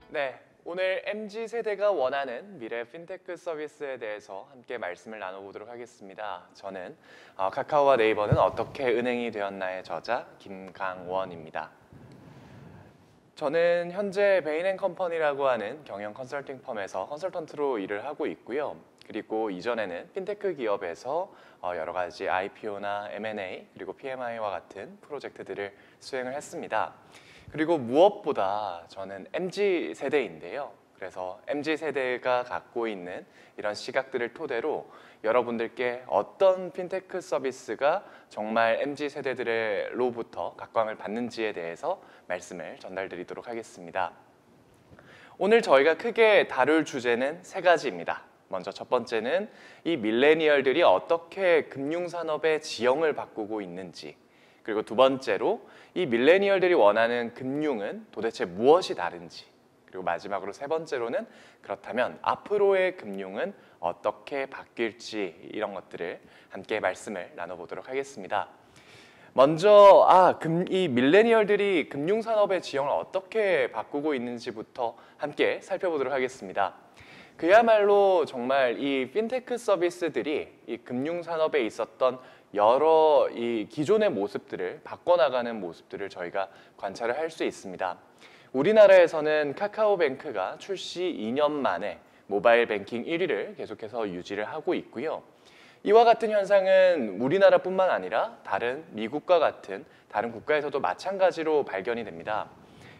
네, 오늘 MZ세대가 원하는 미래 핀테크 서비스에 대해서 함께 말씀을 나눠보도록 하겠습니다. 저는 카카오와 네이버는 어떻게 은행이 되었나의 저자 김강원입니다. 저는 현재 베인앤컴퍼니라고 하는 경영 컨설팅 펌에서 컨설턴트로 일을 하고 있고요. 그리고 이전에는 핀테크 기업에서 여러 가지 IPO나 M&A 그리고 PMI와 같은 프로젝트들을 수행을 했습니다. 그리고 무엇보다 저는 MZ세대인데요. 그래서 MZ세대가 갖고 있는 이런 시각들을 토대로 여러분들께 어떤 핀테크 서비스가 정말 MZ세대들로부터 각광을 받는지에 대해서 말씀을 전달드리도록 하겠습니다. 오늘 저희가 크게 다룰 주제는 세 가지입니다. 먼저 첫 번째는 이 밀레니얼들이 어떻게 금융산업의 지형을 바꾸고 있는지, 그리고 두 번째로 이 밀레니얼들이 원하는 금융은 도대체 무엇이 다른지, 그리고 마지막으로 세 번째로는 그렇다면 앞으로의 금융은 어떻게 바뀔지, 이런 것들을 함께 말씀을 나눠보도록 하겠습니다. 먼저 이 밀레니얼들이 금융산업의 지형을 어떻게 바꾸고 있는지부터 함께 살펴보도록 하겠습니다. 그야말로 정말 이 핀테크 서비스들이 이 금융산업에 있었던 여러 이 기존의 모습들을 바꿔나가는 모습들을 저희가 관찰을 할 수 있습니다. 우리나라에서는 카카오뱅크가 출시 2년 만에 모바일 뱅킹 1위를 계속해서 유지를 하고 있고요. 이와 같은 현상은 우리나라뿐만 아니라 다른 미국과 같은 다른 국가에서도 마찬가지로 발견이 됩니다.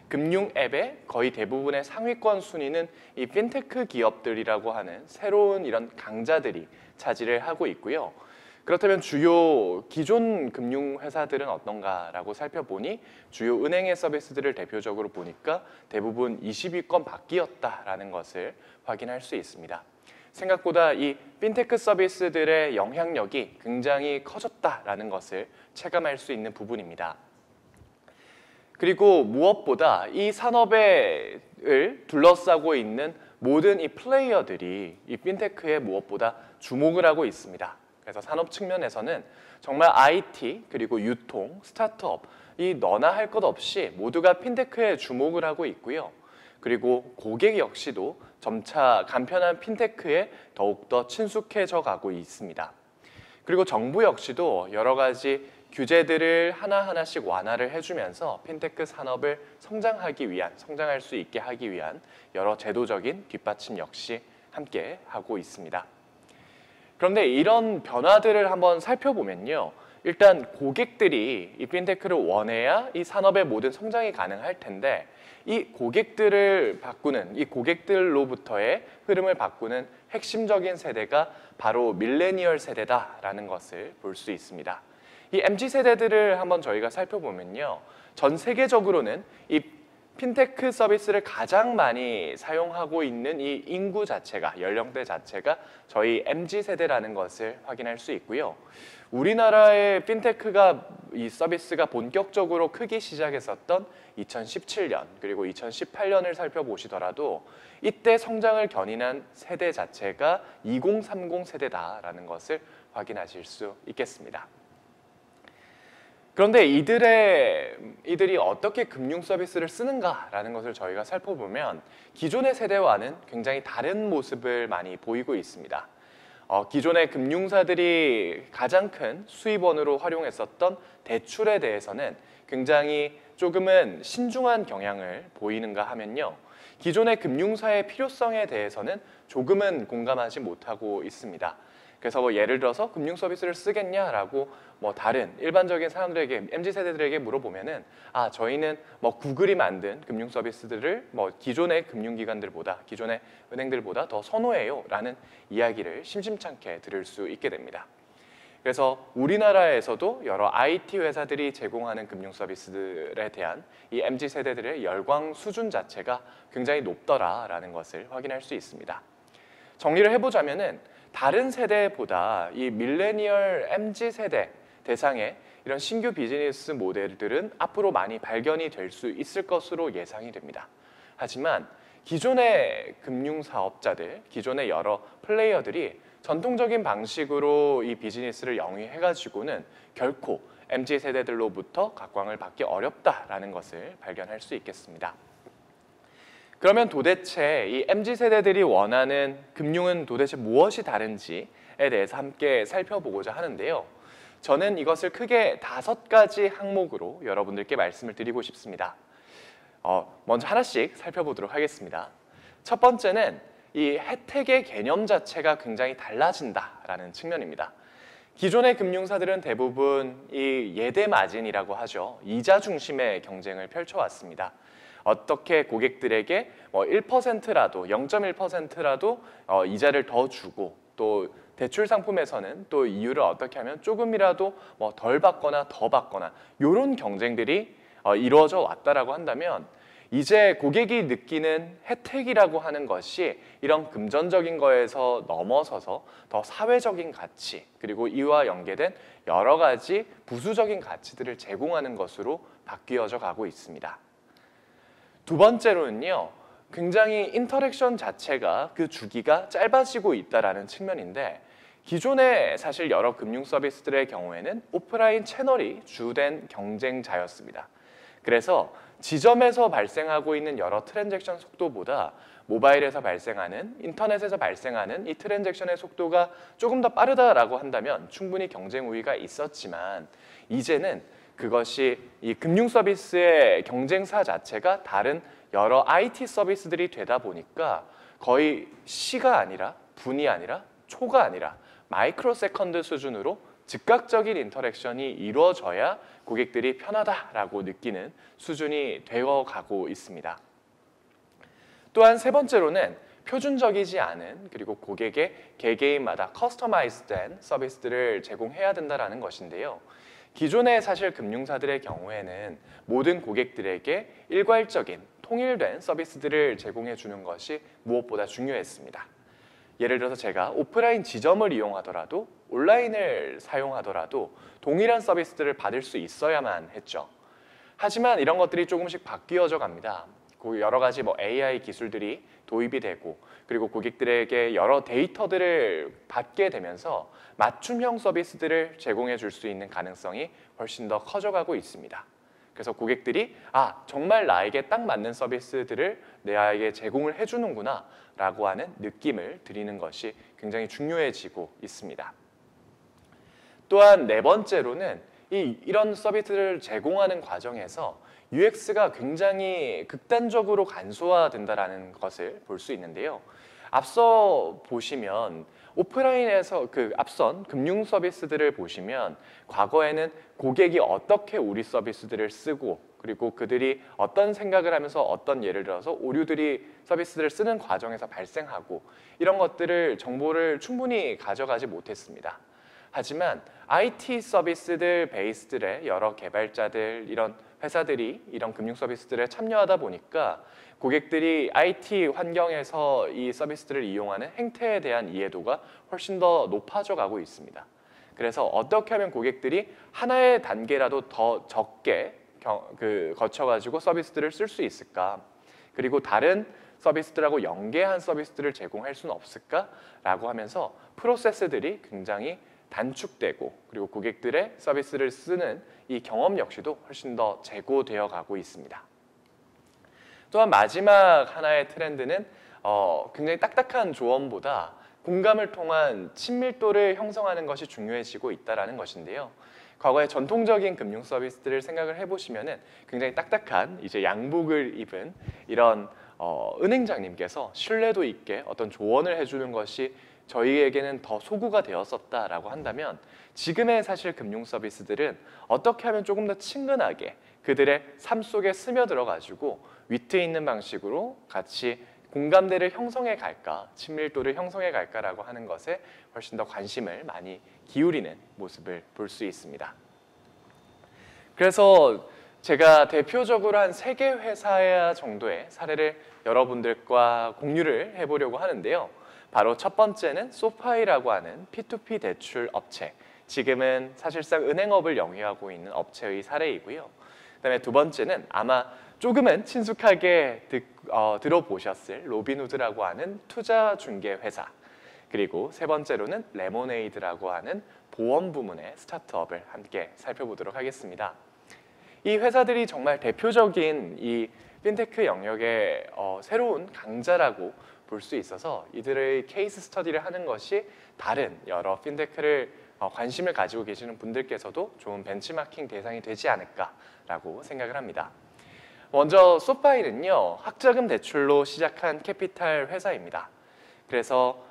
금융 앱의 거의 대부분의 상위권 순위는 이 핀테크 기업들이라고 하는 새로운 이런 강자들이 차지를 하고 있고요. 그렇다면 주요 기존 금융회사들은 어떤가라고 살펴보니 주요 은행의 서비스들을 대표적으로 보니까 대부분 20위권 밖이었다라는 것을 확인할 수 있습니다. 생각보다 이 핀테크 서비스들의 영향력이 굉장히 커졌다라는 것을 체감할 수 있는 부분입니다. 그리고 무엇보다 이 산업을 둘러싸고 있는 모든 이 플레이어들이 이 핀테크에 무엇보다 주목을 하고 있습니다. 그래서 산업 측면에서는 정말 IT 그리고 유통, 스타트업 이 너나 할 것 없이 모두가 핀테크에 주목을 하고 있고요. 그리고 고객 역시도 점차 간편한 핀테크에 더욱더 친숙해져 가고 있습니다. 그리고 정부 역시도 여러 가지 규제들을 하나하나씩 완화를 해주면서 핀테크 산업을 성장할 수 있게 하기 위한 여러 제도적인 뒷받침 역시 함께 하고 있습니다. 그런데 이런 변화들을 한번 살펴보면요. 일단 고객들이 이 핀테크를 원해야 이 산업의 모든 성장이 가능할 텐데 이 고객들을 바꾸는, 이 고객들로부터의 흐름을 바꾸는 핵심적인 세대가 바로 밀레니얼 세대다라는 것을 볼 수 있습니다. 이 MZ세대들을 한번 저희가 살펴보면요. 전 세계적으로는 이 핀테크 서비스를 가장 많이 사용하고 있는 이 인구 자체가, 연령대 자체가 저희 MZ세대라는 것을 확인할 수 있고요. 우리나라의 핀테크가 이 서비스가 본격적으로 크기 시작했었던 2017년 그리고 2018년을 살펴보시더라도 이때 성장을 견인한 세대 자체가 2030 세대다라는 것을 확인하실 수 있겠습니다. 그런데 이들이 어떻게 금융 서비스를 쓰는가라는 것을 저희가 살펴보면 기존의 세대와는 굉장히 다른 모습을 많이 보이고 있습니다. 기존의 금융사들이 가장 큰 수입원으로 활용했었던 대출에 대해서는 굉장히 조금은 신중한 경향을 보이는가 하면요. 기존의 금융사의 필요성에 대해서는 조금은 공감하지 못하고 있습니다. 그래서 예를 들어서 금융 서비스를 쓰겠냐라고 다른 일반적인 사람들에게, MZ세대들에게 물어보면은 저희는 구글이 만든 금융 서비스들을 기존의 금융기관들보다, 기존의 은행들보다 더 선호해요 라는 이야기를 심심찮게 들을 수 있게 됩니다. 그래서 우리나라에서도 여러 IT 회사들이 제공하는 금융 서비스들에 대한 이 MZ세대들의 열광 수준 자체가 굉장히 높더라라는 것을 확인할 수 있습니다. 정리를 해보자면은 다른 세대보다 이 밀레니얼 MZ세대 대상의 이런 신규 비즈니스 모델들은 앞으로 많이 발견이 될 수 있을 것으로 예상이 됩니다. 하지만 기존의 금융사업자들, 기존의 여러 플레이어들이 전통적인 방식으로 이 비즈니스를 영위해가지고는 결코 MZ세대들로부터 각광을 받기 어렵다라는 것을 발견할 수 있겠습니다. 그러면 도대체 이 MZ세대들이 원하는 금융은 도대체 무엇이 다른지에 대해서 함께 살펴보고자 하는데요. 저는 이것을 크게 5가지 항목으로 여러분들께 말씀을 드리고 싶습니다. 먼저 하나씩 살펴보도록 하겠습니다. 첫 번째는 이 혜택의 개념 자체가 굉장히 달라진다라는 측면입니다. 기존의 금융사들은 대부분 이 예대 마진이라고 하죠. 이자 중심의 경쟁을 펼쳐왔습니다. 어떻게 고객들에게 1%라도 0.1%라도 이자를 더 주고 또 대출 상품에서는 또 이율을 어떻게 하면 조금이라도 덜 받거나 더 받거나 이런 경쟁들이 이루어져 왔다라고 한다면 이제 고객이 느끼는 혜택이라고 하는 것이 이런 금전적인 거에서 넘어서서 더 사회적인 가치 그리고 이와 연계된 여러 가지 부수적인 가치들을 제공하는 것으로 바뀌어져 가고 있습니다. 두 번째로는요. 굉장히 인터랙션 자체가 그 주기가 짧아지고 있다는 측면인데 기존에 사실 여러 금융 서비스들의 경우에는 오프라인 채널이 주된 경쟁자였습니다. 그래서 지점에서 발생하고 있는 여러 트랜잭션 속도보다 모바일에서 발생하는, 인터넷에서 발생하는 이 트랜잭션의 속도가 조금 더 빠르다라고 한다면 충분히 경쟁 우위가 있었지만 이제는 그것이 이 금융 서비스의 경쟁사 자체가 다른 여러 IT 서비스들이 되다 보니까 거의 시가 아니라 분이 아니라 초가 아니라 마이크로 세컨드 수준으로 즉각적인 인터랙션이 이루어져야 고객들이 편하다라고 느끼는 수준이 되어가고 있습니다. 또한 세 번째로는 표준적이지 않은 그리고 고객의 개개인마다 커스터마이즈된 서비스들을 제공해야 된다는 것인데요. 기존의 사실 금융사들의 경우에는 모든 고객들에게 일괄적인 통일된 서비스들을 제공해 주는 것이 무엇보다 중요했습니다. 예를 들어서 제가 오프라인 지점을 이용하더라도 온라인을 사용하더라도 동일한 서비스들을 받을 수 있어야만 했죠. 하지만 이런 것들이 조금씩 바뀌어져 갑니다. 여러 가지 AI 기술들이 도입이 되고 그리고 고객들에게 여러 데이터들을 받게 되면서 맞춤형 서비스들을 제공해 줄 수 있는 가능성이 훨씬 더 커져가고 있습니다. 그래서 고객들이 정말 나에게 딱 맞는 서비스들을 내에게 제공을 해주는구나 라고 하는 느낌을 드리는 것이 굉장히 중요해지고 있습니다. 또한 네 번째로는 이런 서비스를 제공하는 과정에서 UX가 굉장히 극단적으로 간소화된다는 것을 볼 수 있는데요. 앞서 보시면 오프라인에서 앞선 금융 서비스들을 보시면 과거에는 고객이 어떻게 우리 서비스들을 쓰고 그리고 그들이 어떤 생각을 하면서 어떤 예를 들어서 오류들이 서비스들을 쓰는 과정에서 발생하고 이런 것들을 정보를 충분히 가져가지 못했습니다. 하지만 IT 서비스들 베이스들의 여러 개발자들 이런 회사들이 이런 금융 서비스들에 참여하다 보니까 고객들이 IT 환경에서 이 서비스들을 이용하는 행태에 대한 이해도가 훨씬 더 높아져 가고 있습니다. 그래서 어떻게 하면 고객들이 하나의 단계라도 더 적게 거쳐가지고 서비스들을 쓸 수 있을까? 그리고 다른 서비스들하고 연계한 서비스들을 제공할 수는 없을까라고 하면서 프로세스들이 굉장히 단축되고 그리고 고객들의 서비스를 쓰는 이 경험 역시도 훨씬 더 제고되어 가고 있습니다. 또한 마지막 하나의 트렌드는 굉장히 딱딱한 조언보다 공감을 통한 친밀도를 형성하는 것이 중요해지고 있다는 것인데요. 과거의 전통적인 금융 서비스들을 생각을 해보시면은 굉장히 딱딱한 이제 양복을 입은 이런 은행장님께서 신뢰도 있게 어떤 조언을 해주는 것이 저희에게는 더 소구가 되었었다라고 한다면 지금의 사실 금융 서비스들은 어떻게 하면 조금 더 친근하게 그들의 삶 속에 스며들어 가지고 위트 있는 방식으로 같이 공감대를 형성해 갈까, 친밀도를 형성해 갈까라고 하는 것에 훨씬 더 관심을 많이 기울이는 모습을 볼 수 있습니다. 그래서 제가 대표적으로 한 3개 회사 정도의 사례를 여러분들과 공유를 해보려고 하는데요. 바로 첫 번째는 소파이라고 하는 P2P 대출 업체, 지금은 사실상 은행업을 영위하고 있는 업체의 사례이고요. 그다음에 두 번째는 아마 조금은 친숙하게 들어보셨을 로빈후드라고 하는 투자 중개 회사, 그리고 세 번째로는 레모네이드라고 하는 보험 부문의 스타트업을 함께 살펴보도록 하겠습니다. 이 회사들이 정말 대표적인 이 핀테크 영역의 새로운 강자라고 볼 수 있어서 이들의 케이스 스터디를 하는 것이 다른 여러 핀테크를 관심을 가지고 계시는 분들께서도 좋은 벤치마킹 대상이 되지 않을까라고 생각을 합니다. 먼저 소파이는요, 학자금 대출로 시작한 캐피탈 회사입니다. 그래서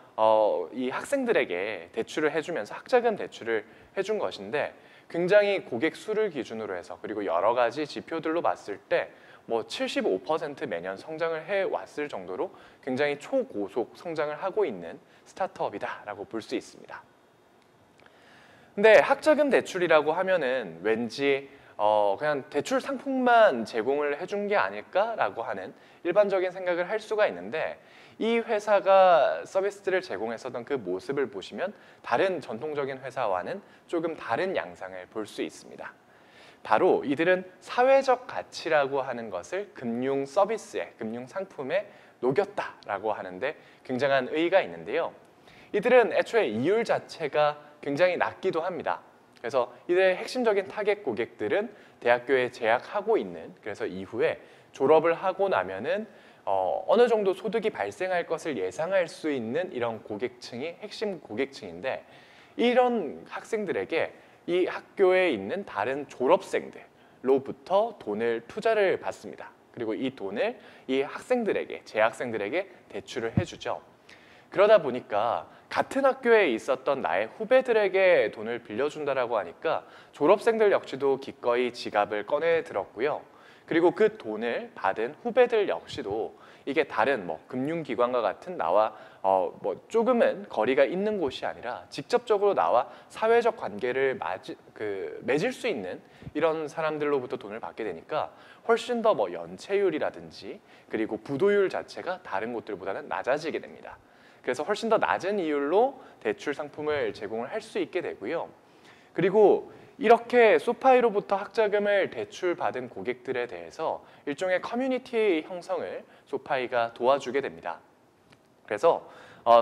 이 학생들에게 대출을 해주면서 학자금 대출을 해준 것인데 굉장히 고객 수를 기준으로 해서 그리고 여러 가지 지표들로 봤을 때 뭐 75% 매년 성장을 해왔을 정도로 굉장히 초고속 성장을 하고 있는 스타트업이다라고 볼 수 있습니다. 근데 학자금 대출이라고 하면은 왠지 그냥 대출 상품만 제공을 해준 게 아닐까라고 하는 일반적인 생각을 할 수가 있는데 이 회사가 서비스들을 제공했었던 그 모습을 보시면 다른 전통적인 회사와는 조금 다른 양상을 볼 수 있습니다. 바로 이들은 사회적 가치라고 하는 것을 금융 서비스에, 금융 상품에 녹였다라고 하는데 굉장한 의의가 있는데요. 이들은 애초에 이율 자체가 굉장히 낮기도 합니다. 그래서 이들의 핵심적인 타겟 고객들은 대학교에 재학하고 있는, 그래서 이후에 졸업을 하고 나면은 어느 정도 소득이 발생할 것을 예상할 수 있는 이런 고객층이 핵심 고객층인데 이런 학생들에게 이 학교에 있는 다른 졸업생들로부터 돈을 투자를 받습니다. 그리고 이 돈을 이 학생들에게, 재학생들에게 대출을 해주죠. 그러다 보니까 같은 학교에 있었던 나의 후배들에게 돈을 빌려준다라고 하니까 졸업생들 역시도 기꺼이 지갑을 꺼내 들었고요. 그리고 그 돈을 받은 후배들 역시도 이게 다른 금융기관과 같은 나와 조금은 거리가 있는 곳이 아니라 직접적으로 나와 사회적 관계를 맺을 수 있는 이런 사람들로부터 돈을 받게 되니까 훨씬 더 연체율이라든지 그리고 부도율 자체가 다른 곳들보다는 낮아지게 됩니다. 그래서 훨씬 더 낮은 이율로 대출 상품을 제공을 할 수 있게 되고요. 그리고 이렇게 소파이로부터 학자금을 대출받은 고객들에 대해서 일종의 커뮤니티 형성을 소파이가 도와주게 됩니다. 그래서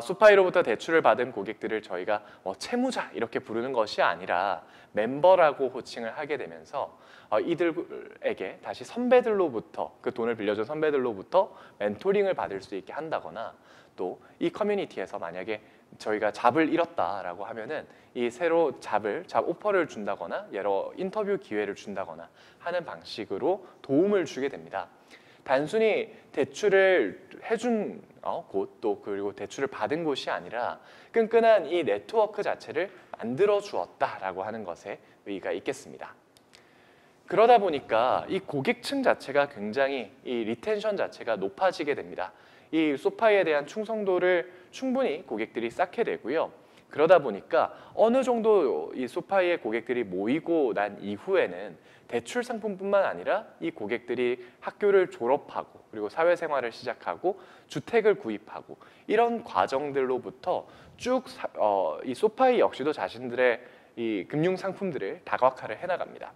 소파이로부터 대출을 받은 고객들을 저희가 채무자 이렇게 부르는 것이 아니라 멤버라고 호칭을 하게 되면서 이들에게 다시 선배들로부터 그 돈을 빌려준 선배들로부터 멘토링을 받을 수 있게 한다거나 또 이 커뮤니티에서 만약에 저희가 잡을 잃었다라고 하면은 이 새로 잡 오퍼를 준다거나 여러 인터뷰 기회를 준다거나 하는 방식으로 도움을 주게 됩니다. 단순히 대출을 해준 곳 또 그리고 대출을 받은 곳이 아니라 끈끈한 이 네트워크 자체를 만들어 주었다라고 하는 것에 의의가 있겠습니다. 그러다 보니까 이 고객층 자체가 굉장히 이 리텐션 자체가 높아지게 됩니다. 이 소파이에 대한 충성도를 충분히 고객들이 쌓게 되고요. 그러다 보니까 어느 정도 이 소파이의 고객들이 모이고 난 이후에는 대출 상품뿐만 아니라 이 고객들이 학교를 졸업하고 그리고 사회생활을 시작하고 주택을 구입하고 이런 과정들로부터 쭉 이 소파이 역시도 자신들의 이 금융 상품들을 다각화를 해나갑니다.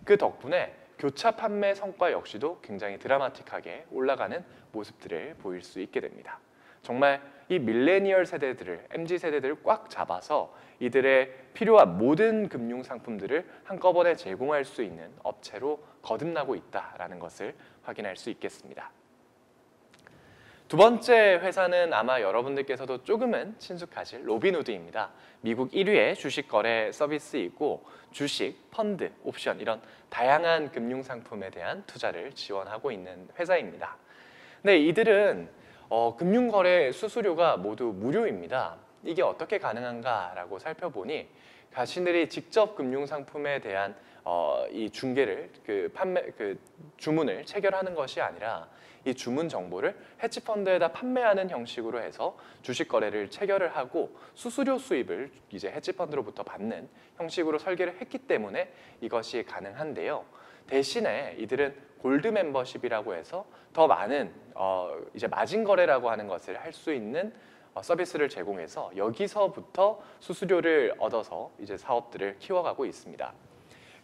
그 덕분에 교차 판매 성과 역시도 굉장히 드라마틱하게 올라가는 모습들을 보일 수 있게 됩니다. 정말 이 밀레니얼 세대들을, MZ 세대들을 꽉 잡아서 이들의 필요한 모든 금융 상품들을 한꺼번에 제공할 수 있는 업체로 거듭나고 있다는 것을 확인할 수 있겠습니다. 두 번째 회사는 아마 여러분들께서도 조금은 친숙하실 로빈후드입니다. 미국 1위의 주식 거래 서비스이고 주식, 펀드, 옵션 이런 다양한 금융 상품에 대한 투자를 지원하고 있는 회사입니다. 네, 이들은 금융거래 수수료가 모두 무료입니다. 이게 어떻게 가능한가라고 살펴보니 자신들이 직접 금융상품에 대한 이 중개를 주문을 체결하는 것이 아니라 이 주문 정보를 헤지펀드에다 판매하는 형식으로 해서 주식 거래를 체결을 하고 수수료 수입을 이제 헤지펀드로부터 받는 형식으로 설계를 했기 때문에 이것이 가능한데요. 대신에 이들은 골드 멤버십이라고 해서 더 많은 이제 마진 거래라고 하는 것을 할 수 있는 서비스를 제공해서 여기서부터 수수료를 얻어서 이제 사업들을 키워가고 있습니다.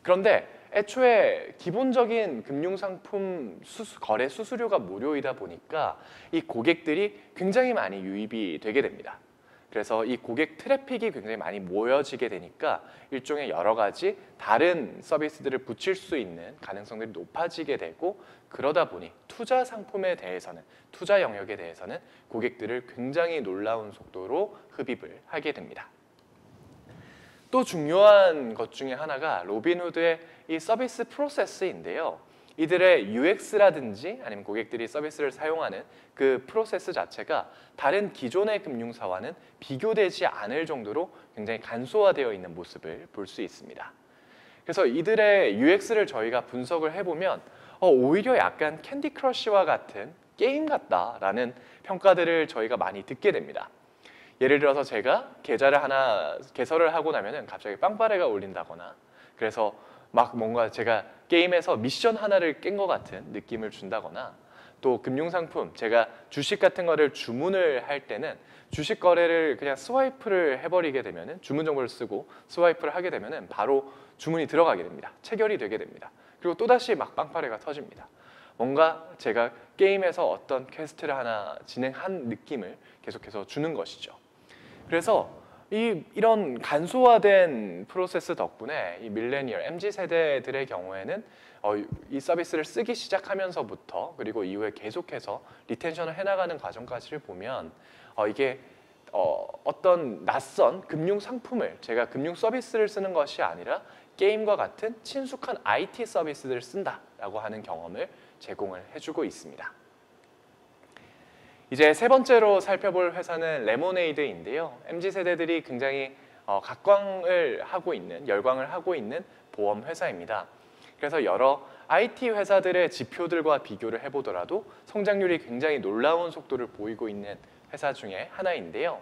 그런데 애초에 기본적인 금융상품 거래 수수료가 무료이다 보니까 이 고객들이 굉장히 많이 유입이 되게 됩니다. 그래서 이 고객 트래픽이 굉장히 많이 모여지게 되니까 일종의 여러 가지 다른 서비스들을 붙일 수 있는 가능성들이 높아지게 되고, 그러다 보니 투자 상품에 대해서는, 투자 영역에 대해서는 고객들을 굉장히 놀라운 속도로 흡입을 하게 됩니다. 또 중요한 것 중에 하나가 로빈후드의 이 서비스 프로세스인데요. 이들의 UX라든지 아니면 고객들이 서비스를 사용하는 그 프로세스 자체가 다른 기존의 금융사와는 비교되지 않을 정도로 굉장히 간소화되어 있는 모습을 볼 수 있습니다. 그래서 이들의 UX를 저희가 분석을 해보면 오히려 약간 캔디 크러쉬와 같은 게임 같다라는 평가들을 저희가 많이 듣게 됩니다. 예를 들어서 제가 계좌를 하나 개설을 하고 나면은 갑자기 빵빠레가 울린다거나, 그래서 막 뭔가 제가 게임에서 미션 하나를 깬 것 같은 느낌을 준다거나, 또 금융상품, 제가 주식 같은 거를 주문을 할 때는 주식 거래를 그냥 스와이프를 해버리게 되면은, 주문 정보를 쓰고 스와이프를 하게 되면은 바로 주문이 들어가게 됩니다. 체결이 되게 됩니다. 그리고 또다시 막 빵빠레가 터집니다. 뭔가 제가 게임에서 어떤 퀘스트를 하나 진행한 느낌을 계속해서 주는 것이죠. 그래서 이런 간소화된 프로세스 덕분에 이 밀레니얼, MZ 세대들의 경우에는 이 서비스를 쓰기 시작하면서부터 그리고 이후에 계속해서 리텐션을 해나가는 과정까지를 보면 이게 어떤 낯선 금융 상품을, 제가 금융 서비스를 쓰는 것이 아니라 게임과 같은 친숙한 IT 서비스들을 쓴다라고 하는 경험을 제공을 해주고 있습니다. 이제 세 번째로 살펴볼 회사는 레모네이드인데요. MZ세대들이 굉장히 각광을 하고 있는, 열광을 하고 있는 보험 회사입니다. 그래서 여러 IT 회사들의 지표들과 비교를 해보더라도 성장률이 굉장히 놀라운 속도를 보이고 있는 회사 중에 하나인데요.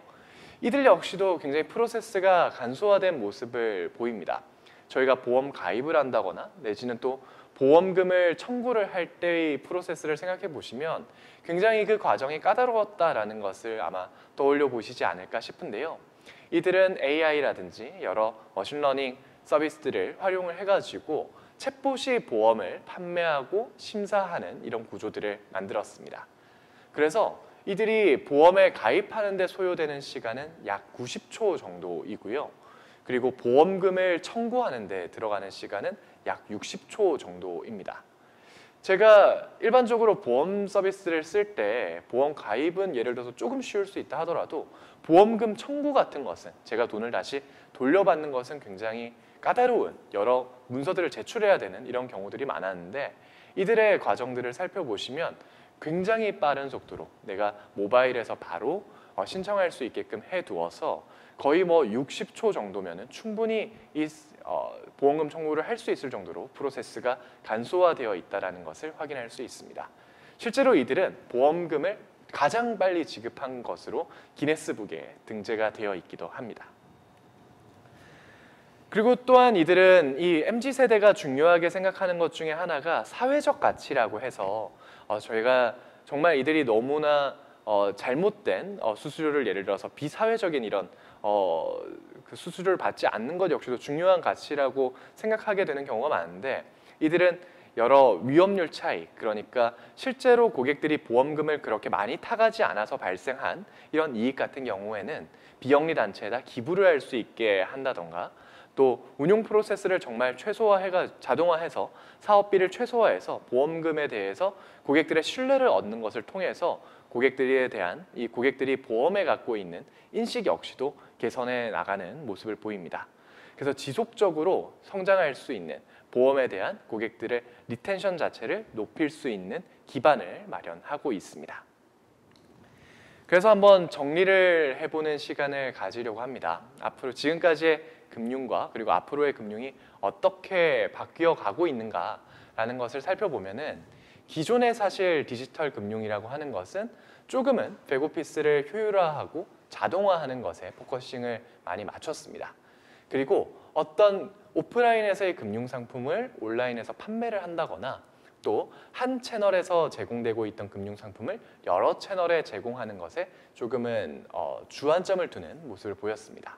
이들 역시도 굉장히 프로세스가 간소화된 모습을 보입니다. 저희가 보험 가입을 한다거나 내지는 또 보험금을 청구를 할 때의 프로세스를 생각해 보시면 굉장히 그 과정이 까다로웠다라는 것을 아마 떠올려 보시지 않을까 싶은데요. 이들은 AI라든지 여러 머신러닝 서비스들을 활용을 해가지고 챗봇이 보험을 판매하고 심사하는 이런 구조들을 만들었습니다. 그래서 이들이 보험에 가입하는 데 소요되는 시간은 약 90초 정도이고요. 그리고 보험금을 청구하는 데 들어가는 시간은 약 60초 정도입니다. 제가 일반적으로 보험 서비스를 쓸 때 보험 가입은 예를 들어서 조금 쉬울 수 있다 하더라도 보험금 청구 같은 것은, 제가 돈을 다시 돌려받는 것은 굉장히 까다로운 여러 문서들을 제출해야 되는 이런 경우들이 많았는데, 이들의 과정들을 살펴보시면 굉장히 빠른 속도로 내가 모바일에서 바로 신청할 수 있게끔 해두어서 거의 뭐 60초 정도면은 충분히 이 보험금 청구를 할 수 있을 정도로 프로세스가 간소화되어 있다는 것을 확인할 수 있습니다. 실제로 이들은 보험금을 가장 빨리 지급한 것으로 기네스북에 등재가 되어 있기도 합니다. 그리고 또한 이들은 이 MZ세대가 중요하게 생각하는 것 중에 하나가 사회적 가치라고 해서 저희가 정말 이들이 너무나 잘못된 수수료를, 예를 들어서 비사회적인 이런 그 수수료를 받지 않는 것 역시도 중요한 가치라고 생각하게 되는 경우가 많은데, 이들은 여러 위험률 차이, 그러니까 실제로 고객들이 보험금을 그렇게 많이 타가지 않아서 발생한 이런 이익 같은 경우에는 비영리 단체에다 기부를 할 수 있게 한다던가, 또 운용 프로세스를 정말 자동화해서 사업비를 최소화해서 보험금에 대해서 고객들의 신뢰를 얻는 것을 통해서 고객들에 대한, 이 고객들이 보험에 갖고 있는 인식 역시도 개선해 나가는 모습을 보입니다. 그래서 지속적으로 성장할 수 있는, 보험에 대한 고객들의 리텐션 자체를 높일 수 있는 기반을 마련하고 있습니다. 그래서 한번 정리를 해보는 시간을 가지려고 합니다. 앞으로 지금까지의 금융과 그리고 앞으로의 금융이 어떻게 바뀌어 가고 있는가라는 것을 살펴보면은, 기존의 사실 디지털 금융이라고 하는 것은 조금은 백오피스를 효율화하고 자동화하는 것에 포커싱을 많이 맞췄습니다. 그리고 어떤 오프라인에서의 금융상품을 온라인에서 판매를 한다거나, 또 한 채널에서 제공되고 있던 금융상품을 여러 채널에 제공하는 것에 조금은 주안점을 두는 모습을 보였습니다.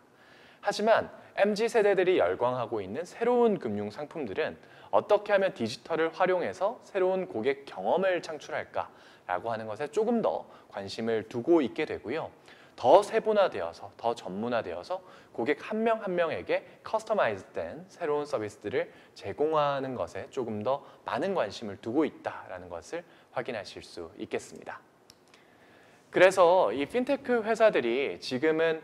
하지만 MZ세대들이 열광하고 있는 새로운 금융상품들은 어떻게 하면 디지털을 활용해서 새로운 고객 경험을 창출할까라고 하는 것에 조금 더 관심을 두고 있게 되고요. 더 세분화되어서 더 전문화되어서 고객 한 명 한 명에게 커스터마이즈된 새로운 서비스들을 제공하는 것에 조금 더 많은 관심을 두고 있다라는 것을 확인하실 수 있겠습니다. 그래서 이 핀테크 회사들이 지금은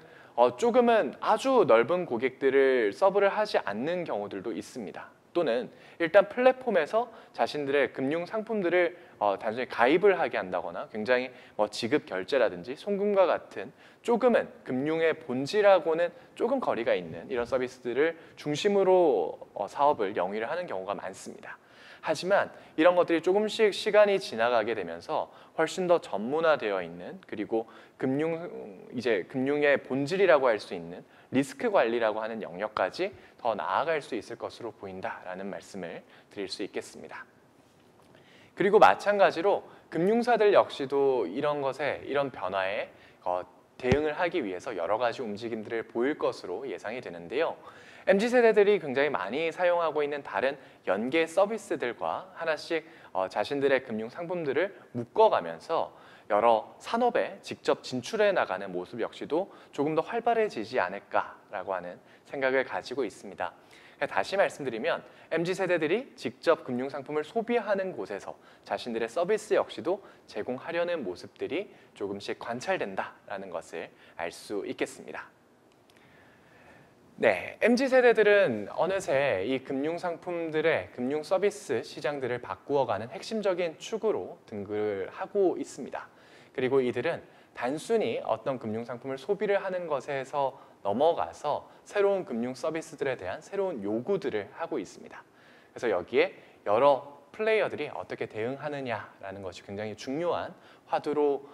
조금은 아주 넓은 고객들을 서브를 하지 않는 경우들도 있습니다. 또는 일단 플랫폼에서 자신들의 금융 상품들을 단순히 가입을 하게 한다거나 굉장히 지급 결제라든지 송금과 같은 조금은 금융의 본질하고는 조금 거리가 있는 이런 서비스들을 중심으로 사업을 영위를 하는 경우가 많습니다. 하지만 이런 것들이 조금씩 시간이 지나가게 되면서 훨씬 더 전문화되어 있는, 그리고 금융의 본질이라고 할 수 있는 리스크 관리라고 하는 영역까지 더 나아갈 수 있을 것으로 보인다라는 말씀을 드릴 수 있겠습니다. 그리고 마찬가지로 금융사들 역시도 이런 변화에 대응을 하기 위해서 여러 가지 움직임들을 보일 것으로 예상이 되는데요. MZ세대들이 굉장히 많이 사용하고 있는 다른 연계 서비스들과 하나씩 자신들의 금융 상품들을 묶어가면서 여러 산업에 직접 진출해 나가는 모습 역시도 조금 더 활발해지지 않을까라고 하는 생각을 가지고 있습니다. 다시 말씀드리면 MZ세대들이 직접 금융 상품을 소비하는 곳에서 자신들의 서비스 역시도 제공하려는 모습들이 조금씩 관찰된다라는 것을 알 수 있겠습니다. 네, MZ세대들은 어느새 이 금융 상품들의 금융 서비스 시장들을 바꾸어가는 핵심적인 축으로 등극을 하고 있습니다. 그리고 이들은 단순히 어떤 금융 상품을 소비를 하는 것에서 넘어가서 새로운 금융 서비스들에 대한 새로운 요구들을 하고 있습니다. 그래서 여기에 여러 플레이어들이 어떻게 대응하느냐라는 것이 굉장히 중요한 화두로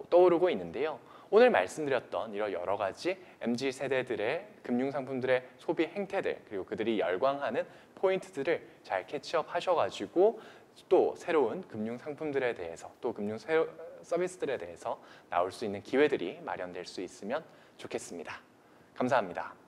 떠오르고 있는데요. 오늘 말씀드렸던 이런 여러 가지 MZ세대들의 금융상품들의 소비 행태들, 그리고 그들이 열광하는 포인트들을 잘 캐치업 하셔가지고 또 새로운 금융상품들에 대해서, 또 금융 서비스들에 대해서 나올 수 있는 기회들이 마련될 수 있으면 좋겠습니다. 감사합니다.